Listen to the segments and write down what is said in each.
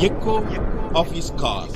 echo of his call.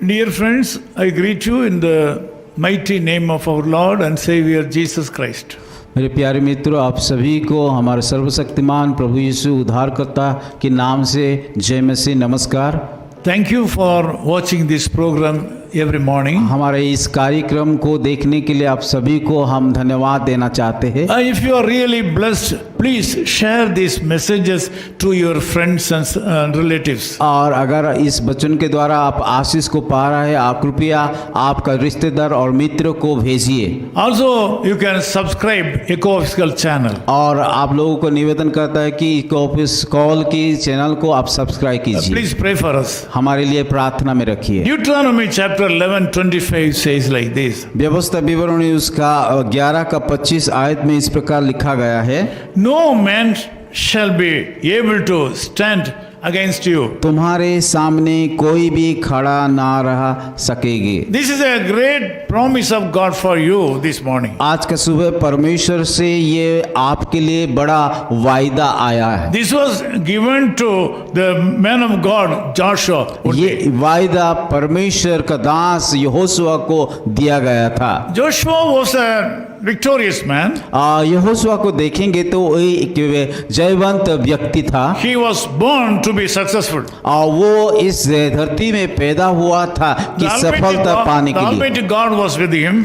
Dear friends, I greet you in the mighty name of our Lord and Savior Jesus Christ. मेरे प्यारे मित्रों, आप सभी को हमारे सर्वशक्तिमान प्रभु यीशु उद्धारकर्ता के नाम से जय मसीह नमस्कार। Thank you for watching this program every morning. हमारे इस कार्यक्रम को देखने के लिए आप सभी को हम धन्यवाद देना चाहते हैं। If you are really blessed, please share these messages to your friends and relatives. और अगर इस वचन के द्वारा आप आशीष को पा रहे हैं, आप कृपया आपका रिश्तेदार और मित्र को भेजिए। Also, you can subscribe Echo Official channel. और आप लोगों को निवेदन करता है कि इको ऑफिस कॉल की चैनल को आप सब्सक्राइब कीजिए। Please pray for us. हमारे लिए प्रार्थना में रखिए। Deuteronomy chapter 11:25 says like this. व्यवस्था विवरणी उसका 11 का 25 आयत में इस प्रकार लिखा गया है, No man shall be able to stand against you. तुम्हारे सामने कोई भी खड़ा ना रह सकेगी। This is a great promise of God for you this morning. आज का सुबह परमेश्वर से ये आपके लिए बड़ा वायदा आया है। This was given to the man of God Joshua. ये वायदा परमेश्वर का दास यहोशुआ को दिया गया था। Joshua was a victorious man. Yehoshua को देखेंगे तो वो एक जयवंत व्यक्ति था। He was born to be successful. वो इस धरती में पैदा हुआ था कि सफलता पाने The के लिए। Almighty God was with him.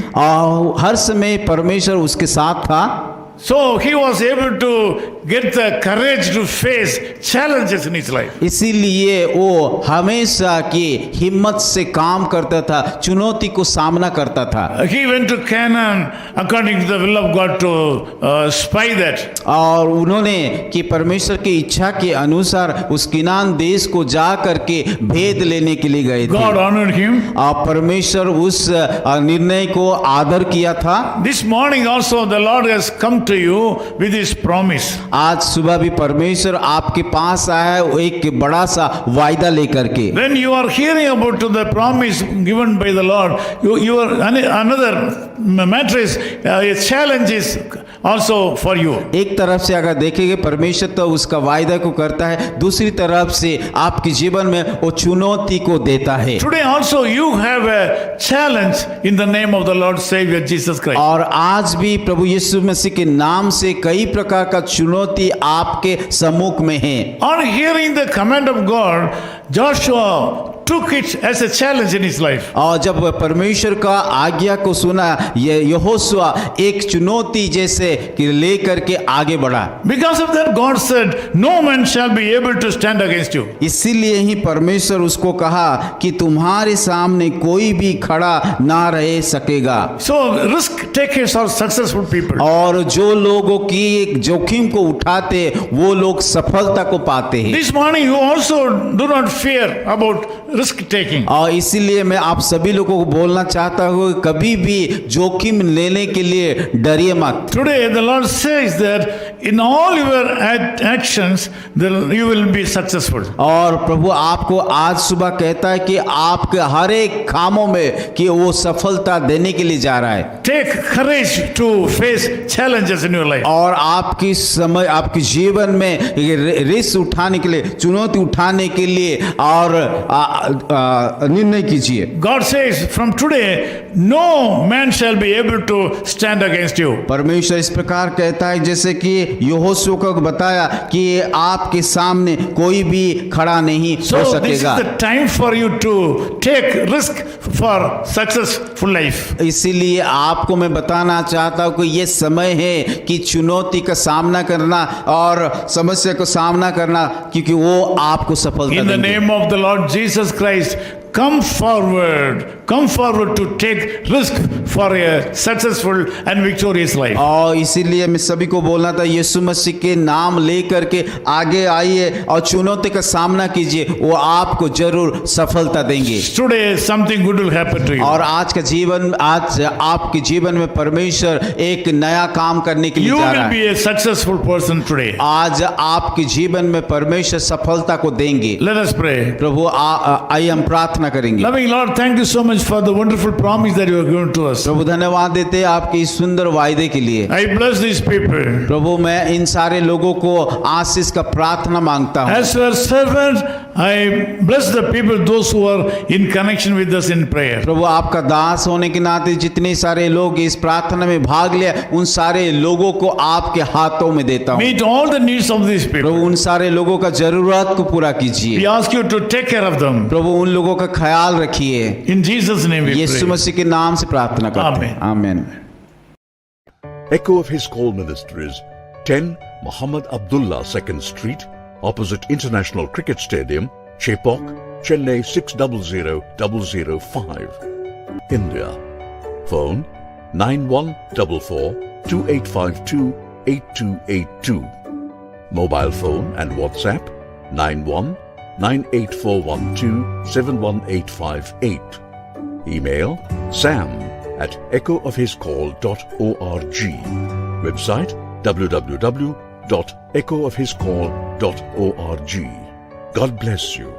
हर समय परमेश्वर उसके साथ था। So he was able to get the courage to face challenges in his life. इसीलिए वो हमेशा की हिम्मत से काम करता था, चुनौती को सामना करता था। He went to Canaan according to the will of God to spy that. और उन्होंने कि परमेश्वर की इच्छा के अनुसार उस किनान देश को जा करके भेद लेने के लिए गए थे। God honored him. परमेश्वर उस निर्णय को आदर किया था। This morning also the Lord has come to you with his promise. आज सुबह भी परमेश्वर आपके पास आया है एक बड़ा सा वायदा लेकर के। When you are hearing about the promise given by the Lord, you are another matter is a challenge is also for you. एक तरफ से अगर देखेंगे परमेश्वर तो उसका वायदा को करता है, दूसरी तरफ से आपके जीवन में वो चुनौती को देता है। Today also you have a challenge in the name of the Lord Savior Jesus Christ. और आज भी प्रभु यीशु मसीह के नाम से कई प्रकार का चुनौती आपके सम्मुख में है। On hearing the command of God, Joshua took it as a challenge in his life. और जब परमेश्वर का आज्ञा को सुना, ये यहोशुआ एक चुनौती जैसे कि लेकर के आगे बढ़ा। Because of that God said, no man shall be able to stand against you. इसीलिए ही परमेश्वर उसको कहा कि तुम्हारे सामने कोई भी खड़ा ना रह सकेगा। So risk takers are successful people. और जो लोगों की एक जोखिम को उठाते वो लोग सफलता को पाते हैं। This morning you also do not fear about risk taking. और इसीलिए मैं आप सभी लोगों को बोलना चाहता हूँ, कभी भी जोखिम लेने के लिए डरिए मत। Today the Lord says that in all your actions you will be successful. और प्रभु आपको आज सुबह कहता है कि आपके हर एक कामों में कि वो सफलता देने के लिए जा रहा है। Take courage to face challenges in your life. और आपकी समय आपके जीवन में रिस्क उठाने के लिए, चुनौती उठाने के लिए और निर्णय कीजिए। God says from today no man shall be able to stand against you. परमेश्वर इस प्रकार कहता है जैसे कि यहोशुआ को बताया कि आपके सामने कोई भी खड़ा नहीं हो So this is सकेगा। the time for you to take risk for successful life. इसीलिए आपको मैं बताना चाहता हूँ कि ये समय है कि चुनौती का सामना करना और समस्या को सामना करना, क्योंकि वो आपको सफलता In the देंगे। name of the Lord Jesus Christ, come forward to take risk for a successful and victorious life. और इसीलिए मैं सभी को बोलना था, यीशु मसीह के नाम लेकर के आगे आइए और चुनौती का सामना कीजिए, वो आपको जरूर सफलता देंगे। Today something good will happen to you. और आज आपके जीवन में परमेश्वर एक नया काम करने के लिए You जा will रहा be है। a successful person today. आज आपके जीवन में परमेश्वर सफलता को देंगे। Let us pray. प्रभु आइए हम प्रार्थना प्रार्थना करेंगे। Loving Lord, thank you so much for the wonderful promise that you have given to us. प्रभु धन्यवाद देते हैं आपके इस सुंदर वायदे के लिए। I bless these people. प्रभु मैं इन सारे लोगों को आशीष का प्रार्थना मांगता हूँ। As your servant, I bless the people, those who are in connection with us in prayer. प्रभु आपका दास होने के नाते जितने सारे लोग इस प्रार्थना में भाग लिया, उन सारे लोगों को आपके हाथों में देता हूँ। Meet all the needs of these people. प्रभु उन सारे लोगों का जरूरत को पूरा कीजिए। We ask you to take care of them. प्रभु उन लोगों का ख्याल रखिए। In Jesus' name we Yeshu pray. मसीह के नाम से प्रार्थना करते हैं। आमीन। Echo of His Call Ministries, 10 Muhammad Abdullah 2nd Street, opposite International Cricket Stadium, Chepauk, Chennai 600005, India. Phone 9144-2852-8282. Mobile phone and WhatsApp 91-98412-71858. Email sam@echoofhiscall.org. Website www.echoofhiscall.org. God bless you.